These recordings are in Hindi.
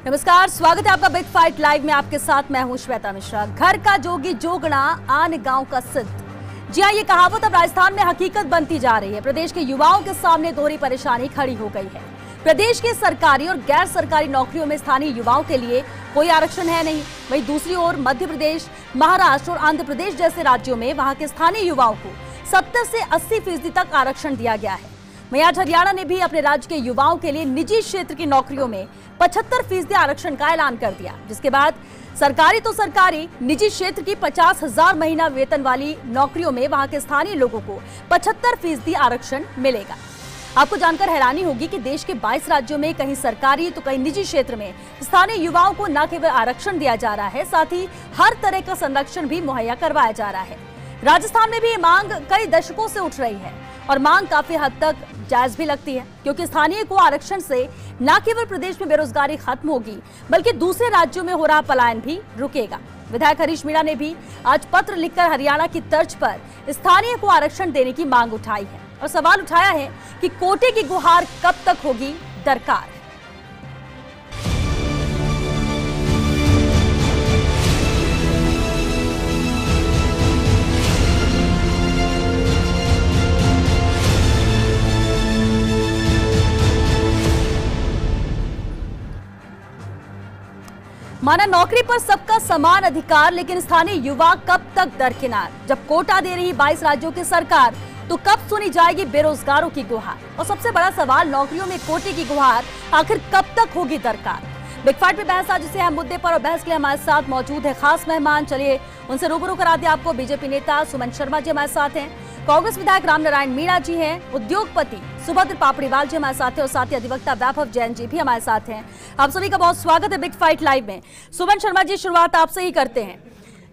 नमस्कार, स्वागत है आपका बिग फाइट लाइव में। आपके साथ मैं हूं श्वेता मिश्रा। घर का जोगी जोगना आन गांव का सिद्ध। जी हां, ये कहावत अब राजस्थान में हकीकत बनती जा रही है। प्रदेश के युवाओं के सामने दोहरी परेशानी खड़ी हो गई है। प्रदेश के सरकारी और गैर सरकारी नौकरियों में स्थानीय युवाओं के लिए कोई आरक्षण है नहीं। वहीं दूसरी ओर मध्य प्रदेश, महाराष्ट्र और आंध्र प्रदेश जैसे राज्यों में वहां के स्थानीय युवाओं को 70 से 80% तक आरक्षण दिया गया है। वहीं आज हरियाणा ने भी अपने राज्य के युवाओं के लिए निजी क्षेत्र की नौकरियों में 75% आरक्षण का ऐलान कर दिया, जिसके बाद सरकारी तो सरकारी, निजी क्षेत्र की 50,000 महीना वेतन वाली नौकरियों में वहां के स्थानीय लोगों को 75% आरक्षण मिलेगा। आपको जानकर हैरानी होगी कि देश के 22 राज्यों में कहीं सरकारी तो कहीं निजी क्षेत्र में स्थानीय युवाओं को न केवल आरक्षण दिया जा रहा है, साथ ही हर तरह का संरक्षण भी मुहैया करवाया जा रहा है। राजस्थान में भी ये मांग कई दशकों से उठ रही है और मांग काफी हद तक जायज भी लगती है, क्योंकि स्थानीय को आरक्षण से न केवल प्रदेश में बेरोजगारी खत्म होगी बल्कि दूसरे राज्यों में हो रहा पलायन भी रुकेगा। विधायक हरीश मीणा ने भी आज पत्र लिखकर हरियाणा की तर्ज पर स्थानीय को आरक्षण देने की मांग उठाई है और सवाल उठाया है कि कोटे की गुहार कब तक होगी दरकार। माना नौकरी पर सबका समान अधिकार, लेकिन स्थानीय युवा कब तक दरकिनार। जब कोटा दे रही 22 राज्यों की सरकार, तो कब सुनी जाएगी बेरोजगारों की गुहार। और सबसे बड़ा सवाल, नौकरियों में कोटे की गुहार आखिर कब तक होगी दरकार। बिग फाइट पे बहस आज इसे अहम मुद्दे पर, और बहस के लिए हमारे साथ मौजूद है खास मेहमान। चलिए उनसे रूबरू करा दिया आपको। बीजेपी नेता सुमन शर्मा जी हमारे साथ हैं, कांग्रेस विधायक रामनारायण मीणा जी हैं, उद्योगपति सुभद्र पापड़ीवाल जी हमारे साथ हैं और साथ ही अधिवक्ता वैभव जैन जी भी हमारे साथ हैं। आप सभी का बहुत स्वागत है बिग फाइट लाइव में। सुमन शर्मा जी, शुरुआत आपसे ही करते हैं।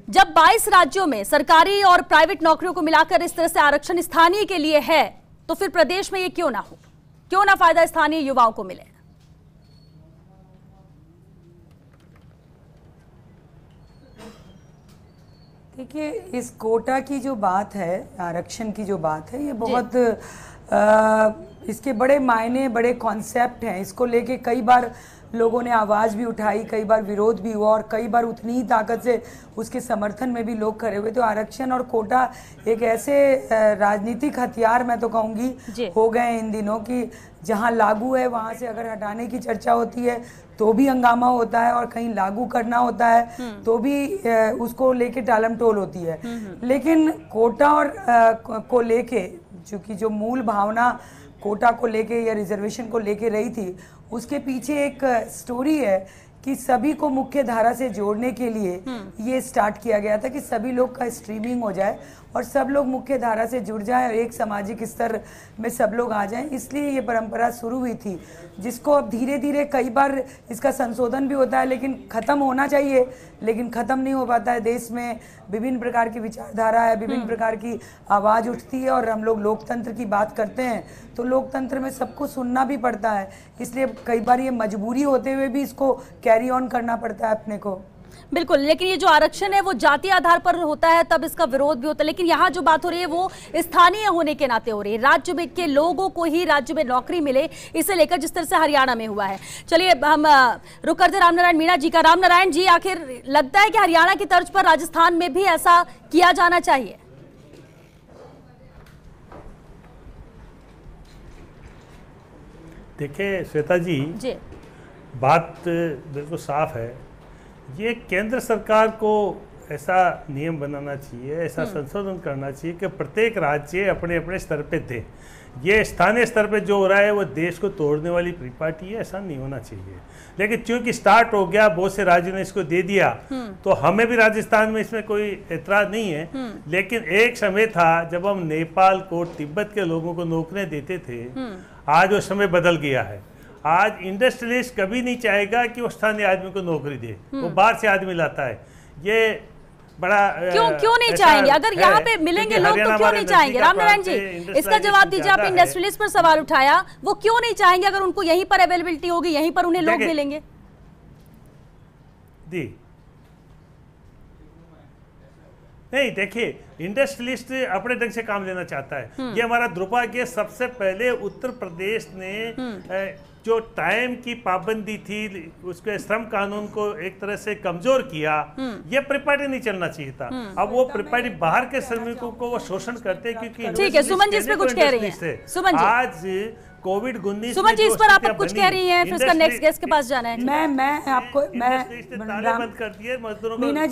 जब 22 राज्यों में सरकारी और प्राइवेट नौकरियों को मिलाकर इस तरह से आरक्षण स्थानीय के लिए है, तो फिर प्रदेश में ये क्यों ना हो, क्यों ना फायदा स्थानीय युवाओं को मिले? देखिए, इस कोटा की जो बात है, आरक्षण की जो बात है, ये बहुत इसके बड़े मायने, बड़े कॉन्सेप्ट हैं। इसको लेके कई बार लोगों ने आवाज़ भी उठाई, कई बार विरोध भी हुआ और कई बार उतनी ही ताकत से उसके समर्थन में भी लोग खड़े हुए। तो आरक्षण और कोटा एक ऐसे राजनीतिक हथियार, मैं तो कहूँगी, हो गए इन दिनों कि जहाँ लागू है वहाँ से अगर हटाने की चर्चा होती है तो भी हंगामा होता है, और कहीं लागू करना होता है तो भी उसको लेके टालम टोल होती है। लेकिन कोटा और को लेके, चूँकि जो मूल भावना कोटा को लेके या रिजर्वेशन को लेके रही थी, उसके पीछे एक स्टोरी है कि सभी को मुख्य धारा से जोड़ने के लिए ये स्टार्ट किया गया था कि सभी लोग का स्ट्रीमिंग हो जाए और सब लोग मुख्य धारा से जुड़ जाएं और एक सामाजिक स्तर में सब लोग आ जाएं। इसलिए ये परंपरा शुरू हुई थी, जिसको अब धीरे धीरे कई बार इसका संशोधन भी होता है, लेकिन ख़त्म होना चाहिए, लेकिन ख़त्म नहीं हो पाता है। देश में विभिन्न प्रकार की विचारधारा है, विभिन्न प्रकार की आवाज़ उठती है, और हम लोग लोकतंत्र की बात करते हैं तो लोकतंत्र में सबको सुनना भी पड़ता है। इसलिए कई बार ये मजबूरी होते हुए भी इसको कैरी ऑन करना पड़ता है अपने को। बिल्कुल, लेकिन ये जो आरक्षण है वो जाति आधार पर होता है, तब इसका विरोध भी होता है। लेकिन यहाँ जो बात हो रही है वो स्थानीय होने के नाते हो रही है, राज्य में के लोगों को ही राज्य में नौकरी मिले, इसे लेकर जिस तरह से हरियाणा में हुआ है। चलिए हम रुक करते रामनारायण मीणा जी का। रामनारायण जी, आखिर लगता है कि हरियाणा की तर्ज पर राजस्थान में भी ऐसा किया जाना चाहिए? देखिए श्वेता जी, बात बिल्कुल साफ है। ये केंद्र सरकार को ऐसा नियम बनाना चाहिए, ऐसा संशोधन करना चाहिए कि प्रत्येक राज्य अपने अपने स्तर पे दे। ये स्थानीय स्तर पे जो हो रहा है वो देश को तोड़ने वाली परिपाटी है, ऐसा नहीं होना चाहिए। लेकिन क्योंकि स्टार्ट हो गया, बहुत से राज्यों ने इसको दे दिया, तो हमें भी राजस्थान में इसमें कोई एतराज नहीं है। लेकिन एक समय था जब हम नेपाल को, तिब्बत के लोगों को नौकरियां देते थे। आज वो समय बदल गया है। आज इंडस्ट्रियलिस्ट कभी नहीं चाहेगा कि वो स्थानीय आदमी को नौकरी दे, वो बाहर से आदमी लाता है। ये बड़ा क्यों नहीं चाहेंगे? अगर यहाँ पे मिलेंगे लोग तो क्यों नहीं चाहेंगे? रामनारायण जी, इसका जवाब दीजिए। आप इंडस्ट्रियलिस्ट पर सवाल उठाया, वो क्यों नहीं चाहेंगे अगर उनको यहीं पर अवेलेबिलिटी होगी, यहीं पर उन्हें लोग मिलेंगे? नहीं, देखिए इंडस्ट्रियलिस्ट अपने ढंग से काम लेना चाहता है। ये हमारा दुर्भाग्य, सबसे पहले उत्तर प्रदेश ने जो टाइम की पाबंदी थी, उसके श्रम कानून को एक तरह से कमजोर किया। ये प्रिपेडी नहीं चलना चाहिए था। अब वो प्रिपेडी बाहर के श्रमिकों को वो शोषण करते हैं, क्योंकि ठीक है, सुमन जी इस पे कुछ कह रही हैं। सुमन जी, आज कोविड-19 सुमन जी इस पर आप कुछ कह रही हैं, फिर उसका नेक्स्ट गेस्ट के पास जाना है। मैं आपको बंद कर दिए मजदूरों को। मीना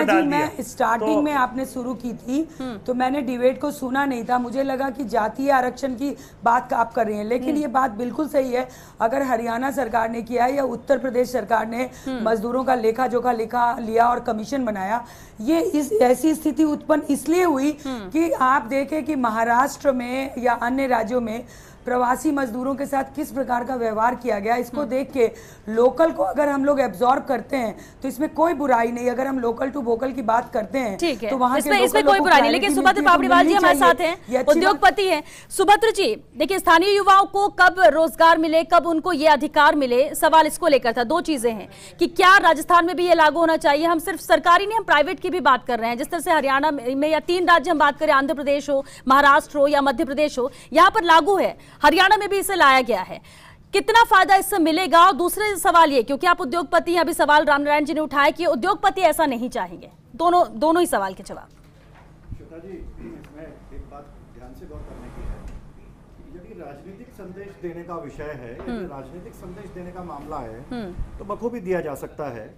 जी मैं स्टार्टिंग में आपने शुरू की थी तो मैंने डिबेट को सुना नहीं था, मुझे लगा कि जातीय आरक्षण की बात आप कर रही हैं, लेकिन ये बात बिल्कुल सही है। अगर हरियाणा सरकार ने किया या उत्तर प्रदेश सरकार ने मजदूरों का लेखा जोखा लिया और कमीशन बनाया, ये इस ऐसी स्थिति उत्पन्न इसलिए हुई कि आप देखें कि महाराष्ट्र में या अन्य राज्यों में प्रवासी मजदूरों के साथ किस प्रकार का व्यवहार किया गया, इसको देख के लोकल को अगर हम लोग एब्जॉर्ब करते हैं तो इसमें कोई बुराई नहीं। अगर हम लोकल टू वोकल की बात करते हैं तो वहां इसमें कोई बुराई नहीं। लेकिन सुभद्र पापड़ीवाल जी हमारे साथ हैं, उद्योगपति हैं। सुभद्र जी देखिए, स्थानीय युवाओं को कब रोजगार मिले, कब उनको ये अधिकार मिले, सवाल इसको लेकर था। दो चीजें हैं कि क्या राजस्थान में भी ये लागू होना चाहिए। हम सिर्फ सरकारी नहीं, हम प्राइवेट की भी बात कर रहे हैं। जिस तरह से हरियाणा में या 3 राज्य हम बात करें, आंध्र प्रदेश हो, महाराष्ट्र हो या मध्य प्रदेश हो, यहाँ पर लागू है। हरियाणा में भी इसे लाया गया है, कितना फायदा इससे मिलेगा। और दूसरे सवाल ये, क्योंकि आप उद्योगपति हैं, अभी सवाल रामनारायण जी ने उठाया कि उद्योगपति ऐसा नहीं चाहेंगे। दोनों ही सवाल के जवाब। श्वेता जी, इसमें एक बात ध्यान से गौर करने की है, यदि राजनीतिक संदेश देने का विषय है, यदि राजनीतिक संदेश देने का मामला है तो बखूबी दिया जा सकता है।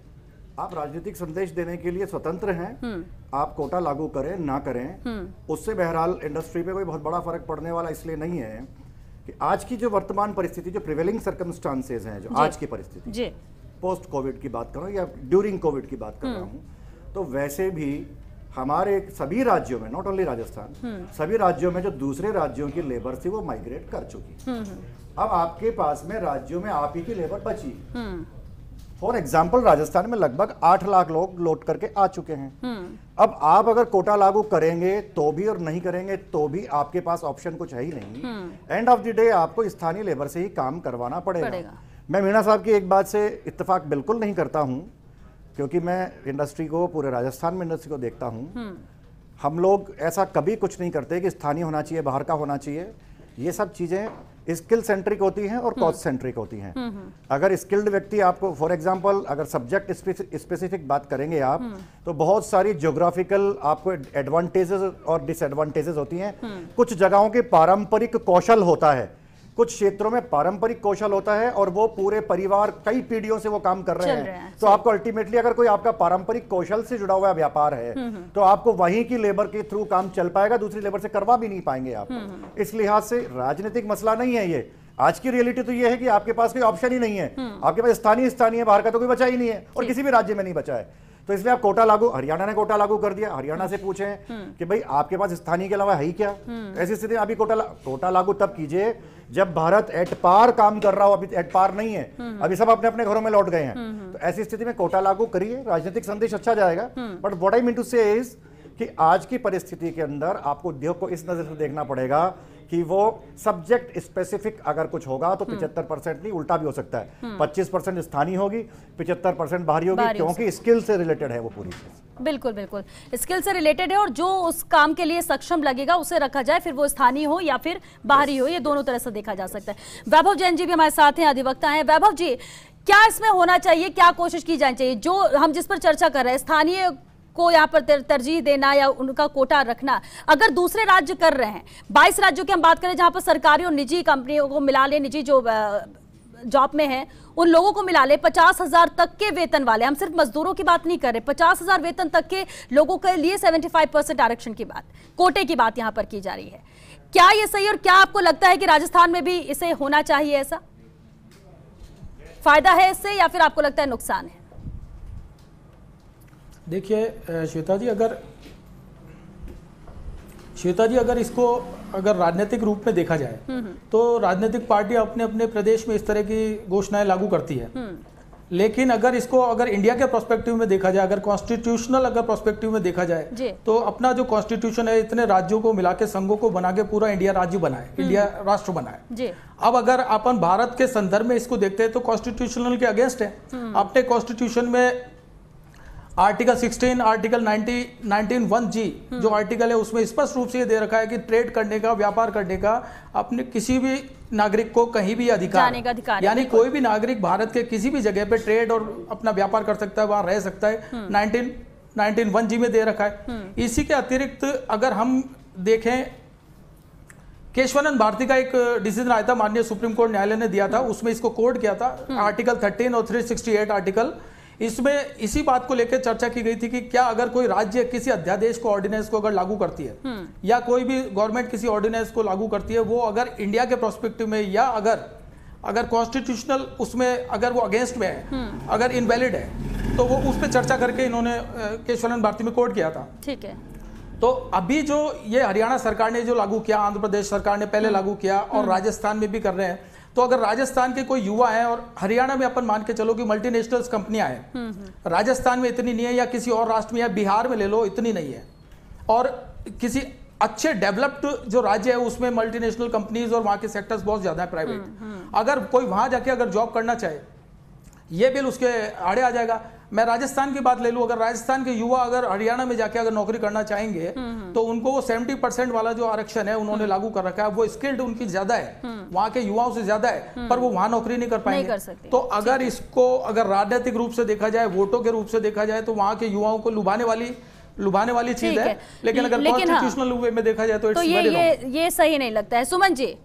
आप राजनीतिक संदेश देने के लिए स्वतंत्र हैं, आप कोटा लागू करें ना करें, उससे बहरहाल इंडस्ट्री पे कोई बहुत बड़ा फर्क पड़ने वाला इसलिए नहीं है कि आज की जो वर्तमान परिस्थिति, जो प्रिवेलिंग सर्कमस्टांसेस हैं, जो आज की परिस्थिति, पोस्ट कोविड की बात कर रहा हूँ या ड्यूरिंग कोविड की बात कर रहा हूँ, तो वैसे भी हमारे सभी राज्यों में, नॉट ओनली राजस्थान, सभी राज्यों में जो दूसरे राज्यों की लेबर थी वो माइग्रेट कर चुकी। अब आपके पास में राज्यों में आप ही की लेबर बची। फॉर एग्जाम्पल राजस्थान में लगभग 8 लाख लोग लौट करके आ चुके हैं। अब आप अगर कोटा लागू करेंगे तो भी और नहीं करेंगे तो भी आपके पास ऑप्शन कुछ है ही नहीं। एंड ऑफ द डे आपको स्थानीय लेबर से ही काम करवाना पड़ेगा। मैं मीणा साहब की एक बात से इत्तेफाक बिल्कुल नहीं करता हूं, क्योंकि मैं इंडस्ट्री को, पूरे राजस्थान में इंडस्ट्री को देखता हूं। हम लोग ऐसा कभी कुछ नहीं करते कि स्थानीय होना चाहिए, बाहर का होना चाहिए। ये सब चीजें स्किल सेंट्रिक होती हैं और कॉस्ट सेंट्रिक होती हैं। अगर स्किल्ड व्यक्ति आपको, फॉर एग्जांपल अगर सब्जेक्ट स्पेसिफिक बात करेंगे आप, तो बहुत सारी ज्योग्राफिकल आपको एडवांटेजेस और डिसएडवांटेजेस होती हैं। कुछ जगहों के पारंपरिक कौशल होता है, कुछ क्षेत्रों में पारंपरिक कौशल होता है और वो पूरे परिवार कई पीढ़ियों से वो काम कर रहे हैं। तो आपको अल्टीमेटली अगर कोई आपका पारंपरिक कौशल से जुड़ा हुआ व्यापार है तो आपको वहीं की लेबर के थ्रू काम चल पाएगा, दूसरी लेबर से करवा भी नहीं पाएंगे आप। इस लिहाज से राजनीतिक मसला नहीं है ये। आज की रियलिटी तो ये है कि आपके पास कोई ऑप्शन ही नहीं है, आपके पास स्थानीय बाहर का तो कोई बचा ही नहीं है और किसी भी राज्य में नहीं बचा है। तो इसलिए आप कोटा लागू, हरियाणा ने कोटा लागू कर दिया। हरियाणा से पूछें कि भाई आपके पास स्थानीय के अलावा है ही क्या। ऐसी स्थिति में अभी कोटा लागू तब कीजिए जब भारत एट पार काम कर रहा हो। अभी एट पार नहीं है, अभी सब अपने अपने घरों में लौट गए हैं। तो ऐसी स्थिति में कोटा लागू करिए, राजनीतिक संदेश अच्छा जाएगा। But what I mean to say is कि आज की परिस्थिति के अंदर आपको उद्योग को इस नजर से देखना पड़ेगा कि वो सब्जेक्ट स्पेसिफिक अगर कुछ होगा तो 75% नहीं, उल्टा भी हो सकता है। 25% स्थानीय होगी, 75% बाहरी होगी, क्योंकि स्किल से रिलेटेड है वो पूरी चीज। बिल्कुल बिल्कुल स्किल से रिलेटेड है और जो उस काम के लिए सक्षम लगेगा उसे रखा जाए, फिर वो स्थानीय हो या फिर बाहरी हो, ये दोनों तरह से देखा जा सकता है। वैभव जैन जी भी हमारे साथ हैं, अधिवक्ता हैं। वैभव जी, क्या इसमें होना चाहिए, क्या कोशिश की जानी चाहिए? जो हम जिस पर चर्चा कर रहे हैं, स्थानीय को यहाँ पर तरजीह देना या उनका कोटा रखना, अगर दूसरे राज्य कर रहे हैं, 22 राज्यों की हम बात करें जहां पर सरकारी और निजी कंपनियों को मिला ले, निजी जो जॉब में है उन लोगों को मिला ले, 50,000 तक के वेतन वाले, हम सिर्फ मजदूरों की बात नहीं कर रहे, 50,000 वेतन तक के लोगों के लिए 75% आरक्षण की बात, कोटे की बात यहाँ पर की जा रही है। क्या ये सही, और क्या आपको लगता है कि राजस्थान में भी इसे होना चाहिए? ऐसा फायदा है इससे या फिर आपको लगता है नुकसान है? देखिए श्वेता जी, अगर इसको अगर राजनीतिक रूप में देखा जाए तो राजनीतिक पार्टी अपने अपने प्रदेश में इस तरह की घोषणाएं लागू करती है। लेकिन अगर इसको अगर इंडिया के प्रोस्पेक्टिव में देखा जाए, अगर कॉन्स्टिट्यूशनल अगर प्रोस्पेक्टिव में देखा जाए तो अपना जो कॉन्स्टिट्यूशन है, इतने राज्यों को मिला के, संघों को बना के पूरा इंडिया राज्य बनाए, इंडिया राष्ट्र बनाए। अब अगर अपन भारत के संदर्भ में इसको देखते हैं तो कॉन्स्टिट्यूशनल के अगेंस्ट है। अपने कॉन्स्टिट्यूशन में आर्टिकल 16, आर्टिकल 19(1)(g) जो आर्टिकल है उसमें स्पष्ट रूप से ये दे रखा है कि ट्रेड करने का, व्यापार करने का अपने किसी भी नागरिक को कहीं भी अधिकार, यानी कोई भी नागरिक भारत के किसी भी जगह पे ट्रेड और अपना व्यापार कर सकता है, वहां रह सकता है। 19(1)(g) में दे रखा है। इसी के अतिरिक्त अगर हम देखें, केशवानंद भारती का एक डिसीजन आया था, माननीय सुप्रीम कोर्ट न्यायालय ने दिया था, उसमें इसको कोड किया था, आर्टिकल 13 और 368 आर्टिकल। इसमें इसी बात को लेकर चर्चा की गई थी कि क्या अगर कोई राज्य किसी अध्यादेश को, ऑर्डिनेंस को अगर लागू करती है या कोई भी गवर्नमेंट किसी ऑर्डिनेंस को लागू करती है, वो अगर इंडिया के प्रोस्पेक्टिव में या अगर कॉन्स्टिट्यूशनल उसमें अगर वो अगेंस्ट में है, अगर इनवैलिड है, तो वो उस पर चर्चा करके इन्होंने केशवानंद भारती में कोड किया था। ठीक है। तो अभी जो ये हरियाणा सरकार ने जो लागू किया, आंध्र प्रदेश सरकार ने पहले लागू किया और राजस्थान में भी कर रहे हैं, तो अगर राजस्थान के कोई युवा है और हरियाणा में अपन मान के चलो कि मल्टीनेशनल कंपनियां हैं, राजस्थान में इतनी नहीं है, या किसी और राष्ट्र में या बिहार में ले लो इतनी नहीं है, और किसी अच्छे डेवलप्ड जो राज्य है उसमें मल्टीनेशनल कंपनीज और वहां के सेक्टर्स बहुत ज्यादा है प्राइवेट, अगर कोई वहां जाके अगर जॉब करना चाहे, ये बिल उसके आड़े आ जाएगा। मैं राजस्थान की बात ले लूं, अगर राजस्थान के युवा अगर हरियाणा में जाके अगर नौकरी करना चाहेंगे तो उनको वो 70% वाला जो आरक्षण है उन्होंने लागू कर रखा है, वो स्किल्ड उनकी ज्यादा है, वहां के युवाओं से ज्यादा है, पर वो वहां नौकरी नहीं कर पाएंगे। तो अगर इसको अगर राजनीतिक रूप से देखा जाए, वोटों के रूप से देखा जाए, तो वहां के युवाओं को लुभाने वाली चीज है, लेकिन अगर कॉन्स्टिट्यूशनल वे में देखा जाए तो ये सही नहीं लगता है। सुमन जी,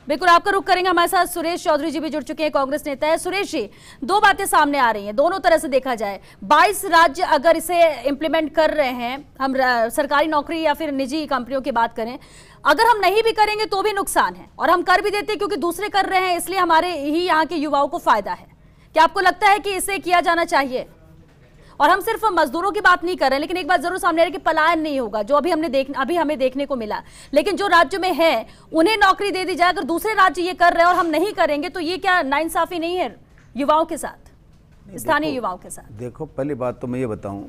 बिल्कुल आपका रुख करेंगे। हमारे साथ सुरेश चौधरी जी भी जुड़ चुके हैं, कांग्रेस नेता है। सुरेश जी, दो बातें सामने आ रही हैं, दोनों तरह से देखा जाए। 22 राज्य अगर इसे इम्प्लीमेंट कर रहे हैं, हम सरकारी नौकरी या फिर निजी कंपनियों की बात करें, अगर हम नहीं भी करेंगे तो भी नुकसान है, और हम कर भी देते हैं क्योंकि दूसरे कर रहे हैं, इसलिए हमारे ही यहाँ के युवाओं को फायदा है। क्या आपको लगता है कि इसे किया जाना चाहिए? और हम सिर्फ मजदूरों की बात नहीं कर रहे हैं, लेकिन एक बात जरूर सामने आ रही है कि पलायन नहीं होगा, जो अभी हमें देखने को मिला। लेकिन जो राज्य में है उन्हें नौकरी दे दी जाए, अगर दूसरे राज्य ये कर रहे हैं और हम नहीं करेंगे, तो ये क्या नाइंसाफी नहीं है युवाओं के साथ, स्थानीय युवाओं के साथ? देखो, पहली बात तो मैं ये बताऊं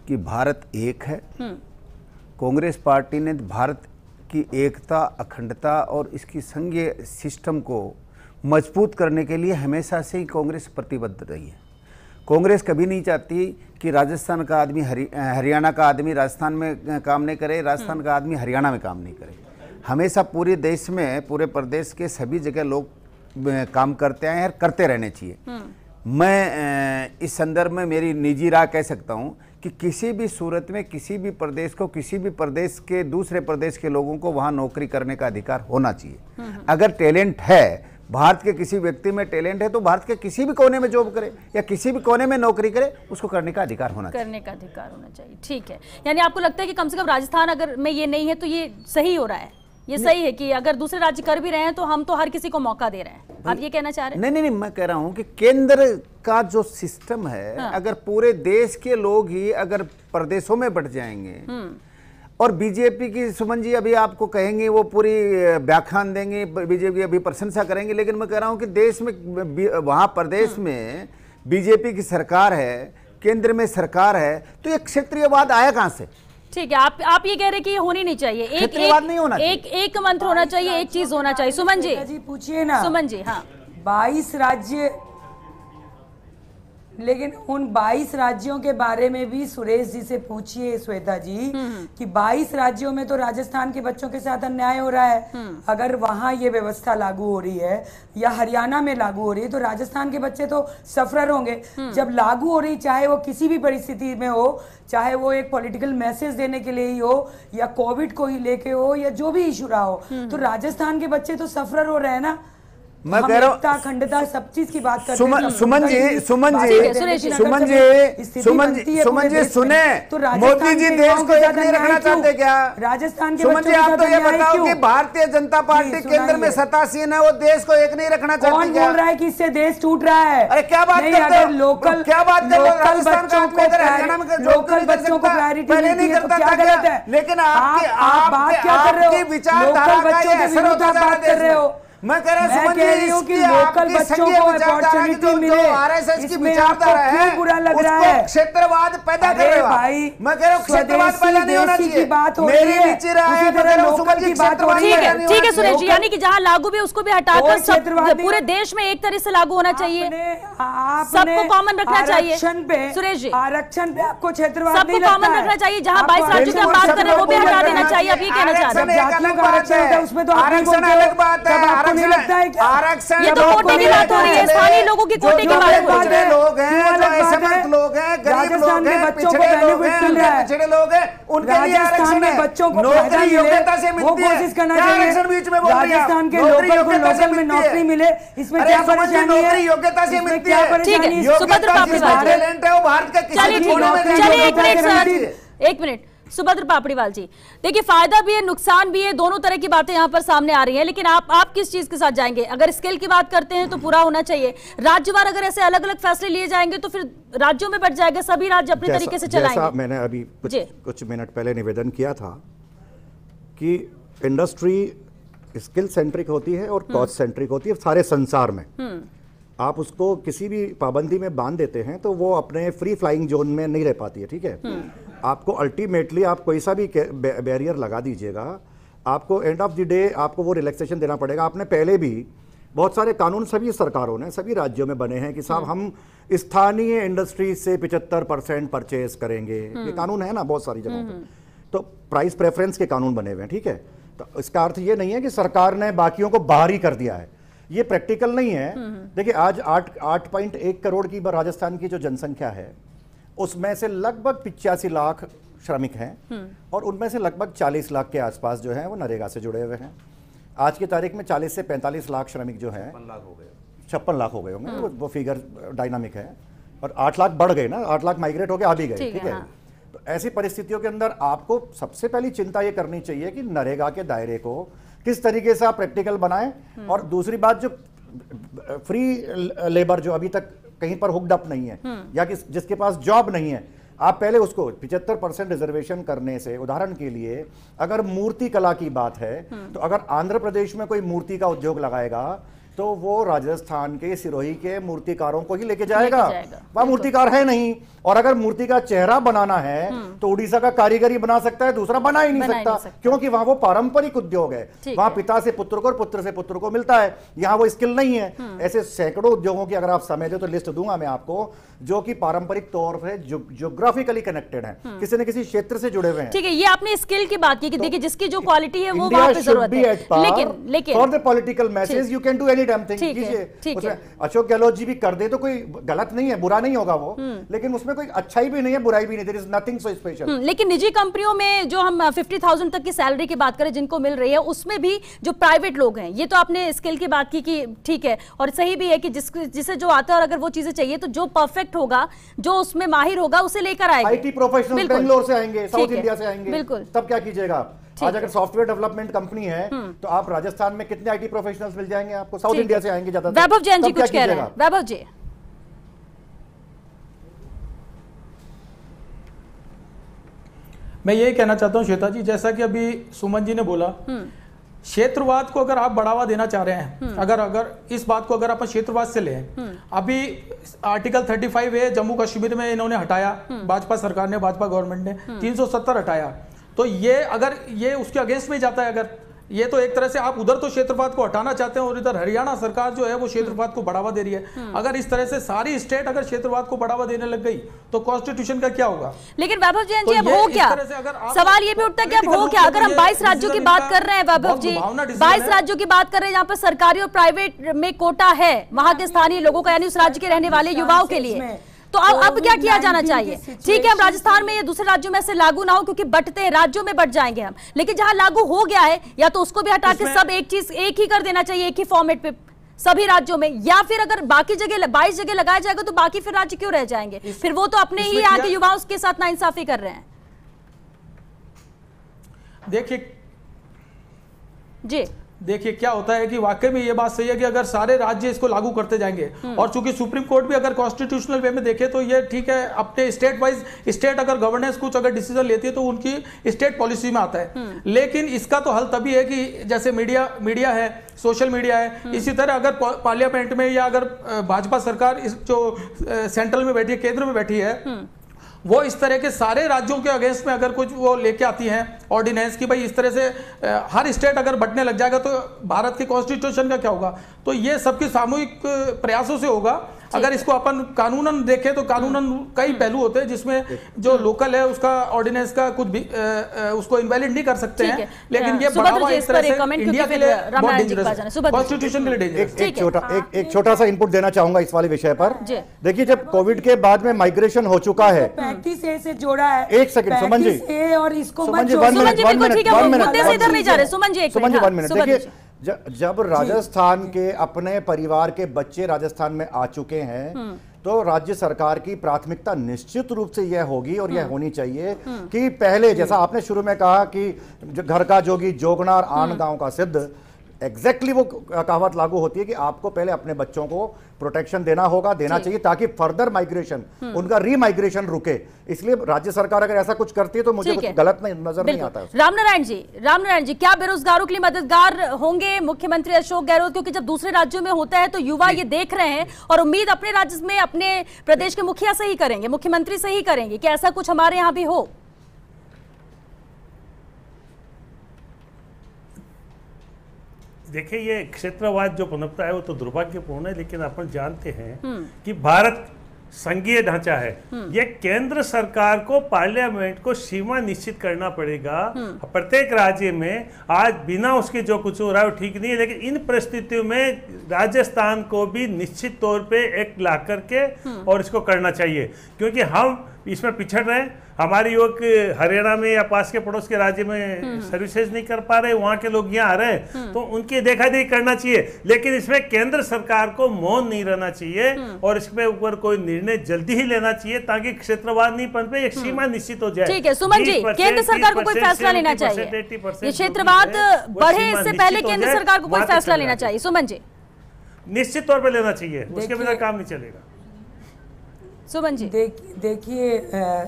कि भारत एक है। कांग्रेस पार्टी ने भारत की एकता, अखंडता और इसकी संघीय सिस्टम को मजबूत करने के लिए हमेशा से ही कांग्रेस प्रतिबद्ध रही है। कांग्रेस कभी नहीं चाहती कि राजस्थान का आदमी हरियाणा का आदमी राजस्थान में काम नहीं करे, राजस्थान का आदमी हरियाणा में काम नहीं करे। हमेशा पूरे देश में, पूरे प्रदेश के सभी जगह लोग काम करते आए हैं और करते रहने चाहिए। मैं इस संदर्भ में मेरी निजी राय कह सकता हूं कि किसी भी सूरत में किसी भी प्रदेश को, किसी भी प्रदेश के दूसरे प्रदेश के लोगों को वहां नौकरी करने का अधिकार होना चाहिए। अगर टैलेंट है, भारत के किसी व्यक्ति में टैलेंट है, तो भारत के किसी भी कोने में जॉब करे या किसी भी कोने में नौकरी करे, उसको करने का अधिकार होना चाहिए। ठीक है, यानी आपको लगता है कि कम से कम राजस्थान अगर में ये नहीं है तो ये सही हो रहा है, ये सही है कि अगर दूसरे राज्य कर भी रहे हैं तो हम तो हर किसी को मौका दे रहे हैं, आप ये कहना चाह रहे हैं? नहीं, मैं कह रहा हूं कि केंद्र का जो सिस्टम है, अगर पूरे देश के लोग ही अगर प्रदेशों में बढ़ जाएंगे, और बीजेपी की, सुमन जी अभी आपको कहेंगे, वो पूरी व्याख्यान देंगे, बीजेपी अभी प्रशंसा करेंगे, लेकिन मैं कह रहा हूं कि देश में, वहां प्रदेश में बीजेपी की सरकार है, केंद्र में सरकार है, तो ये क्षेत्रीयवाद आया कहां से? ठीक है, आप ये कह रहे हैं कि ये होनी नहीं चाहिए, एक मंत्र होना चाहिए, एक चीज होना चाहिए। सुमन जी पूछिए ना। सुमन जी, हाँ, 22 राज्य, लेकिन उन 22 राज्यों के बारे में भी सुरेश जी से पूछिए, श्वेता जी, कि 22 राज्यों में तो राजस्थान के बच्चों के साथ अन्याय हो रहा है। अगर वहां ये व्यवस्था लागू हो रही है या हरियाणा में लागू हो रही है, तो राजस्थान के बच्चे तो सफरर होंगे। जब लागू हो रही, चाहे वो किसी भी परिस्थिति में हो, चाहे वो एक पॉलिटिकल मैसेज देने के लिए ही हो या कोविड को ही लेके हो या जो भी इशू रहा हो, तो राजस्थान के बच्चे तो सफरर हो रहे हैं ना। मैं कह रहा हूँ अखंडता सब चीज की बात करते हैं। सुमन जी सुने, मोदी जी देश को एक नहीं रखना चाहते क्या? राजस्थान के सुमन जी, आप तो ये बताओ कि भारतीय जनता पार्टी केंद्र में सत्तासीन है, वो देश को एक नहीं रखना चाहती? कौन बोल रहा है कि इससे देश टूट रहा है? अरे क्या बात करते हो? लोकल बच्चों को प्रायोरिटी नहीं करता, क्या गलत है? लेकिन आप बात क्या कर रहे हो? विचारधारा बच्चों के विरुद्ध बात कर रहे हो। मैं कह रहा हूं सुमन जी कि लोकल बच्चों को अपॉर्चुनिटी मिले, आरएसएस की इसमें विचारधारा आपको क्यों बुरा लग रहा है? क्षेत्रवाद पैदा कर रहे हो भाई। मैं कह रहा हूं क्षेत्रवाद पैदा नहीं होना चाहिए, बात हो मेरी रही है, नीचे रहा है, उसी तरह लोकल की बात हो रही है। ठीक है सुरेश जी, यानी कि जहाँ लागू भी उसको भी हटाकर सब पूरे देश में एक तरह से लागू होना चाहिए, सबको कॉमन रखना चाहिए। सुरेश जी, आरक्षण पे आपको क्षेत्रवाद सबको कॉमन रखना चाहिए, जहाँ 22 राज्यों की हम बात करें वो भी हटा देना चाहिए, आप ये कहना चाह रहे हैं? उसमें तो आरक्षण अलग बात है, आरक्षण ये तो कोटे की बात हो रही है, स्थानीय लोगों की कोटे की बात हो रही है। पिछड़े लोग हैं, जो असमर्थ लोग हैं, गरीब लोग हैं, पिछड़े लोग हैं, पिछड़े लोग हैं, उनके लिए आरक्षण है। बच्चों को नौकरी योग्यता से मिलती है, कोशिश करना क्या चाहिए। आरक्षण बीच में बोल रही है? राजस्थान के नौकरी लोकल को योग्यता से लोकल में मिलती है। नौकरी मिले, इसमें अरे क्या समझिए, परेशानी है? नौकरी योग्यता से इसमें मिलती क्या है। ठीक है, परेशानी है? सुभद्र पापड़ीवाल जी, टैलेंट है वो भारत का किसी चलिए भी ठीक कोने में है, नहीं चलिए है। एक मिनट सुभद्र पापड़ीवाल जी, देखिए फायदा भी है नुकसान भी है, दोनों तरह की बातें यहाँ पर सामने आ रही हैं, लेकिन आप किस चीज के साथ जाएंगे? अगर स्किल की बात करते हैं तो पूरा होना चाहिए, राज्यवार अगर ऐसे अलग अलग फैसले लिए जाएंगे तो फिर राज्यों में बढ़ जाएगा, सभी राज्य अपने तरीके से चलाएंगे। जैसा मैंने अभी कुछ मिनट पहले निवेदन किया था कि इंडस्ट्री स्किल सेंट्रिक होती है और कॉस्ट सेंट्रिक होती है सारे संसार में। आप उसको किसी भी पाबंदी में बांध देते हैं तो वो अपने फ्री फ्लाइंग जोन में नहीं रह पाती है, ठीक है। आपको अल्टीमेटली आप कोई सा भी बैरियर लगा दीजिएगा, आपको एंड ऑफ द डे आपको वो रिलैक्सेशन देना पड़ेगा। आपने पहले भी बहुत सारे कानून सभी सरकारों ने सभी राज्यों में बने हैं कि साहब हम स्थानीय इंडस्ट्री से 75% परचेज करेंगे, ये कानून है ना बहुत सारी जगहों पर। तो प्राइस प्रेफरेंस के कानून बने हुए हैं, ठीक है। तो इसका अर्थ ये नहीं है कि सरकार ने बाकियों को बाहर ही कर दिया है, ये प्रैक्टिकल नहीं है। देखिए आज 8.1 करोड़ की राजस्थान की जो जनसंख्या है उसमें से लगभग 85 लाख श्रमिक हैं और उनमें से लगभग 40 लाख के आसपास जो हैं वो नरेगा से जुड़े हुए हैं। आज की तारीख में 40 से 45 लाख श्रमिक जो हैं 56 लाख हो गए होंगे, वो फिगर डायनामिक है। और 8 लाख बढ़ गए ना, 8 लाख माइग्रेट हो गए, आ भी गए, ठीक है। तो ऐसी परिस्थितियों के अंदर आपको सबसे पहली चिंता ये करनी चाहिए कि नरेगा के दायरे को किस तरीके से आप प्रैक्टिकल बनाएं। और दूसरी बात, जो फ्री लेबर जो अभी तक कहीं पर हुक्ड अप नहीं है या जिसके पास जॉब नहीं है, आप पहले उसको 75% रिजर्वेशन करने से, उदाहरण के लिए अगर मूर्ति कला की बात है तो अगर आंध्र प्रदेश में कोई मूर्ति का उद्योग लगाएगा तो वो राजस्थान के सिरोही के मूर्तिकारों को ही लेके जाएगा। वह मूर्तिकार है नहीं, और अगर मूर्ति का चेहरा बनाना है तो उड़ीसा का कारीगरी बना सकता है, दूसरा बना ही नहीं सकता, क्योंकि वहां वो पारंपरिक उद्योग है, वहां पिता से पुत्र को और पुत्र से पुत्र को मिलता है, यहाँ वो स्किल नहीं है। ऐसे सैकड़ों उद्योगों की अगर आप समय दे तो लिस्ट दूंगा मैं आपको, जो कि पारंपरिक तौर पर ज्योग्राफिकली कनेक्टेड है, किसी न किसी क्षेत्र से जुड़े हुए हैं। ठीक है, ये आपने स्किल की बात की कि देखिए जिसकी जो क्वालिटी है वो वहां पे जरूरत है, लेकिन for the political message you can do any damn thing कीजिए। अशोक गहलोत जी भी कर दे तो कोई गलत नहीं है, बुरा नहीं होगा वो, लेकिन उसमें कोई अच्छाई भी नहीं है, बुराई भी नहीं, there is nothing so special. लेकिन निजी कंपनियों में जो हम 50,000 तक की सैलरी की बात करें जिनको मिल रही है, उसमें भी जो प्राइवेट लोग हैं, ये तो आपने स्किल की बात की कि ठीक है, और सही भी है कि जिसे जो आता है और अगर वो चीजें चाहिए तो जो परफेक्ट होगा, जो उसमें माहिर होगा, उसे लेकर आएंगे। आईटी प्रोफेशनल बेंगलोर से आएंगे, साउथ इंडिया से आएंगे, बिल्कुल, तब क्या कीजिएगा आप? आज अगर सॉफ्टवेयर डेवलपमेंट कंपनी है तो आप राजस्थान में कितने आईटी प्रोफेशनल्स मिल जाएंगे आपको? साउथ इंडिया से आएंगे ज्यादा। वैभव जैन जी कुछ कह रहे हैं। वैभव जी, मैं यही कहना चाहता हूं श्वेता जी, जैसा कि अभी सुमन जी ने बोला, क्षेत्रवाद को अगर आप बढ़ावा देना चाह रहे हैं, अगर इस बात को अगर आप क्षेत्रवाद से लें, अभी आर्टिकल 35A जम्मू कश्मीर में इन्होंने हटाया, भाजपा सरकार ने, भाजपा गवर्नमेंट ने 370 हटाया, तो ये अगर ये उसके अगेंस्ट में जाता है, अगर ये तो एक तरह से आप उधर तो क्षेत्रवाद को हटाना चाहते हैं और इधर हरियाणा सरकार जो है वो क्षेत्रवाद को बढ़ावा दे रही है। अगर इस तरह से सारी स्टेट अगर क्षेत्रवाद को बढ़ावा देने लग गई तो कॉन्स्टिट्यूशन का क्या होगा? लेकिन वैभव जैन जी, अब हो क्या? सवाल ये भी उठता है कि अब हो क्या? अगर हम 22 राज्यों की बात कर रहे हैं वैभव जी, 22 राज्यों की बात कर रहे हैं जहाँ पर सरकारी और प्राइवेट में कोटा है वहां के स्थानीय लोगों का, यानी उस राज्य के रहने वाले युवाओं के लिए, तो अब क्या किया जाना चाहिए? ठीक है, हम राजस्थान में या दूसरे राज्यों में से लागू ना हो क्योंकि बंटते हैं, राज्यों में बंट जाएंगे हम, लेकिन जहां लागू हो गया है या तो उसको भी हटा के सब एक चीज एक ही कर देना चाहिए, एक ही फॉर्मेट पे सभी राज्यों में, या फिर अगर बाकी जगह 22 जगह लगाया जाएगा तो बाकी फिर राज्य क्यों रह जाएंगे? फिर वो तो अपने ही यहाँ के युवाओं के साथ नाइंसाफी कर रहे हैं। देखिए जी, देखिए क्या होता है कि वाकई में ये बात सही है कि अगर सारे राज्य इसको लागू करते जाएंगे, और चूंकि सुप्रीम कोर्ट भी अगर कॉन्स्टिट्यूशनल वे में देखे तो ये ठीक है, अपने स्टेट वाइज स्टेट अगर गवर्नेंस कुछ अगर डिसीजन लेती है तो उनकी स्टेट पॉलिसी में आता है। लेकिन इसका तो हल तभी है कि जैसे मीडिया है, सोशल मीडिया है, इसी तरह अगर पार्लियामेंट में या अगर भाजपा सरकार इस जो सेंट्रल में बैठी है, केंद्र में बैठी है, वो इस तरह के सारे राज्यों के अगेंस्ट में अगर कुछ वो लेके आती हैं ऑर्डिनेंस की भाई इस तरह से हर स्टेट अगर बंटने लग जाएगा तो भारत के कॉन्स्टिट्यूशन का क्या होगा। तो ये सबके सामूहिक प्रयासों से होगा। अगर इसको अपन कानूनन देखें तो कानूनन कई पहलू होते हैं जिसमें जो लोकल है उसका ऑर्डिनेंस का कुछ भी उसको इनवैलिड नहीं कर सकते हैं, लेकिन ये बढ़ावा इस तरह से इंडिया के लिए बहुत डेंजरस है, कॉन्स्टिट्यूशन के लिए डेंजरस। एक छोटा सा इनपुट देना चाहूंगा इस वाले विषय पर। देखिए, जब कोविड के बाद में माइग्रेशन हो चुका है, 35A से जोड़ा है। एक सेकंड सुमन जी, 35A और इसको सुमन जी, मत one मिनट। देखिए, जब राजस्थान के अपने परिवार के बच्चे राजस्थान में आ चुके हैं तो राज्य सरकार की प्राथमिकता निश्चित रूप से यह होगी और यह होनी चाहिए कि पहले, जैसा आपने शुरू में कहा कि घर का जोगी जोगना और आन गांव का सिद्ध, एग्जैक्टली वो कहावत लागू होती है कि आपको पहले अपने बच्चों को प्रोटेक्शन देना चाहिए ताकि फर्दर माइग्रेशन, उनका रीमाइग्रेशन रुके। इसलिए राज्य सरकार अगर ऐसा कुछ करती है तो मुझे कुछ गलत नजर नहीं आता है। रामनारायण जी, क्या बेरोजगारों के लिए मददगार होंगे मुख्यमंत्री अशोक गहलोत? क्योंकि जब दूसरे राज्यों में होता है तो युवा ये देख रहे हैं और उम्मीद अपने राज्य में, अपने प्रदेश के मुखिया से ही करेंगे, मुख्यमंत्री से ही करेंगे कि ऐसा कुछ हमारे यहाँ भी हो। देखिए, ये क्षेत्रवाद जो पनपता है वो तो दुर्भाग्यपूर्ण है, लेकिन अपन जानते हैं कि भारत संघीय ढांचा है। ये केंद्र सरकार को, पार्लियामेंट को सीमा निश्चित करना पड़ेगा प्रत्येक राज्य में। आज बिना उसके जो कुछ हो रहा है वो ठीक नहीं है, लेकिन इन परिस्थितियों में राजस्थान को भी निश्चित तौर पे एक्ट ला करके और इसको करना चाहिए, क्योंकि हम इसमें पिछड़ रहे हैं। हमारे युवक हरियाणा में या पास के पड़ोस के राज्य में सर्विसेज नहीं कर पा रहे, वहां के लोग यहाँ आ रहे हैं, तो उनकी देखा देखी करना चाहिए। लेकिन इसमें केंद्र सरकार को मौन नहीं रहना चाहिए और इसके ऊपर कोई निर्णय जल्दी ही लेना चाहिए ताकि क्षेत्रवाद नहीं पनपे, एक सीमा निश्चित हो जाए। ठीक है सुमन जी, केंद्र सरकार को कोई फैसला लेना चाहिए, ये क्षेत्रवाद बढ़े इससे पहले केंद्र सरकार को कोई फैसला लेना चाहिए। सुमन जी, निश्चित तौर पर लेना चाहिए, उसके बिना काम नहीं चलेगा। सुमन जी, देखिए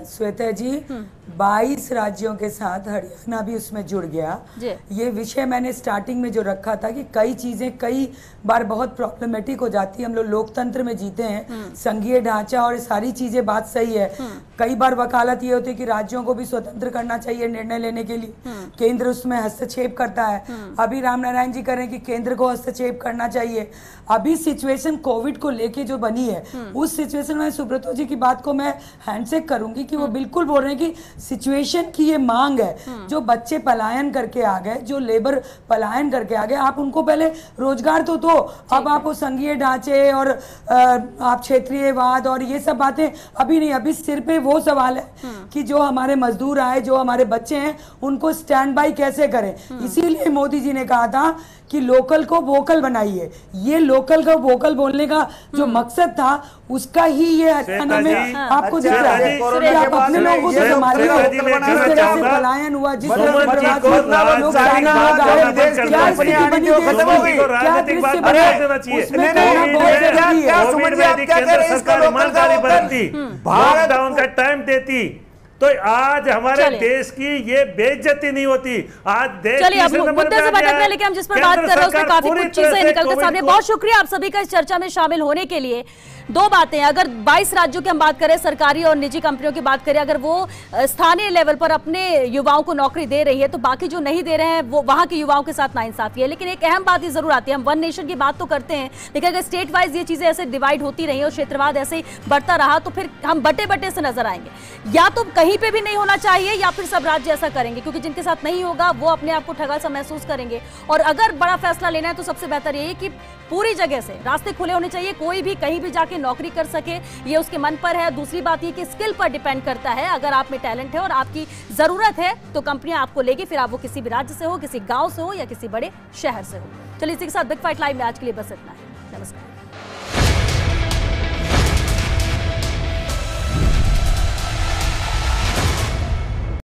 श्वेता जी, 22 राज्यों के साथ हरियाणा भी उसमें जुड़ गया। ये विषय मैंने स्टार्टिंग में जो रखा था कि कई चीजें कई बार बहुत प्रॉब्लमेटिक हो जाती है। हम लोग लोकतंत्र में जीते हैं, संघीय ढांचा और सारी चीजें, बात सही है। कई बार वकालत ये होती है कि राज्यों को भी स्वतंत्र करना चाहिए निर्णय लेने के लिए, केंद्र उसमें हस्तक्षेप करता है। अभी रामनारायण जी कह रहे हैं कि केंद्र को हस्तक्षेप करना चाहिए। अभी सिचुएशन कोविड को लेके जो बनी है, उस सिचुएशन में सुब्रतो जी की बात को मैं हैंडशेक करूंगी कि वो बिल्कुल बोल रहे हैं कि सिचुएशन की ये मांग है। जो बच्चे पलायन करके आ गए, जो लेबर पलायन करके आ गए, आप उनको पहले रोजगार तो दो। अब आप वो संघीय ढांचे और आप क्षेत्रीयवाद और ये सब बातें अभी नहीं। अभी सिर पे वो सवाल है कि जो हमारे मजदूर आए, जो हमारे बच्चे हैं, उनको स्टैंड बाई कैसे करें। इसीलिए मोदी जी ने कहा था कि लोकल को वोकल बनाइए। ये लोकल को वोकल बोलने का जो मकसद था, उसका ही ये हरियाणा में आपको दिख रहा है कि आप अपने लोगों को संभालिए। जिस तरह से पलायन हुआ, जिस तरह से बर्बाद हुआ, लोग जाने भाग आए, क्या स्थिति बनी देश की, क्या दृश्य बना, उसमें कहना बहुत जरूरी है। लॉकडाउन का टाइम देती तो आज हमारे देश की ये बेइज्जती नहीं होती। आज देश, चलिए अब मुद्दे से भटकने, लेकिन हम जिस पर बात कर रहे हैं उसमें काफी कुछ चीजें निकल के सामने। बहुत शुक्रिया आप सभी का इस चर्चा में शामिल होने के लिए। दो बातें, अगर 22 राज्यों की हम बात करें, सरकारी और निजी कंपनियों की बात करें, अगर वो स्थानीय लेवल पर अपने युवाओं को नौकरी दे रही है तो बाकी जो नहीं दे रहे हैं वो वहां के युवाओं के साथ नाइंसाफी है। लेकिन एक अहम बात ये जरूर आती है, हम वन नेशन की बात तो करते हैं, लेकिन अगर स्टेट वाइज ये चीजें ऐसे डिवाइड होती रही और क्षेत्रवाद ऐसे ही बढ़ता रहा तो फिर हम बटे बटे से नजर आएंगे। या तो कहीं पे भी नहीं होना चाहिए या फिर सब राज्य ऐसा करेंगे, क्योंकि जिनके साथ नहीं होगा वो अपने आप को ठगा सा महसूस करेंगे। और अगर बड़ा फैसला लेना है तो सबसे बेहतर यही कि पूरी जगह से रास्ते खुले होने चाहिए, कोई भी कहीं भी जाके नौकरी कर सके, ये उसके मन पर है। दूसरी बात ये कि स्किल पर डिपेंड करता है, अगर आप में टैलेंट है और आपकी जरूरत है तो कंपनियां आपको लेगी, फिर आप वो किसी भी राज्य से हो, किसी गांव से हो या किसी बड़े शहर से हो। चलिए इसी के साथ बिग फाइट लाइव में आज के लिए बस इतना है। नमस्कार।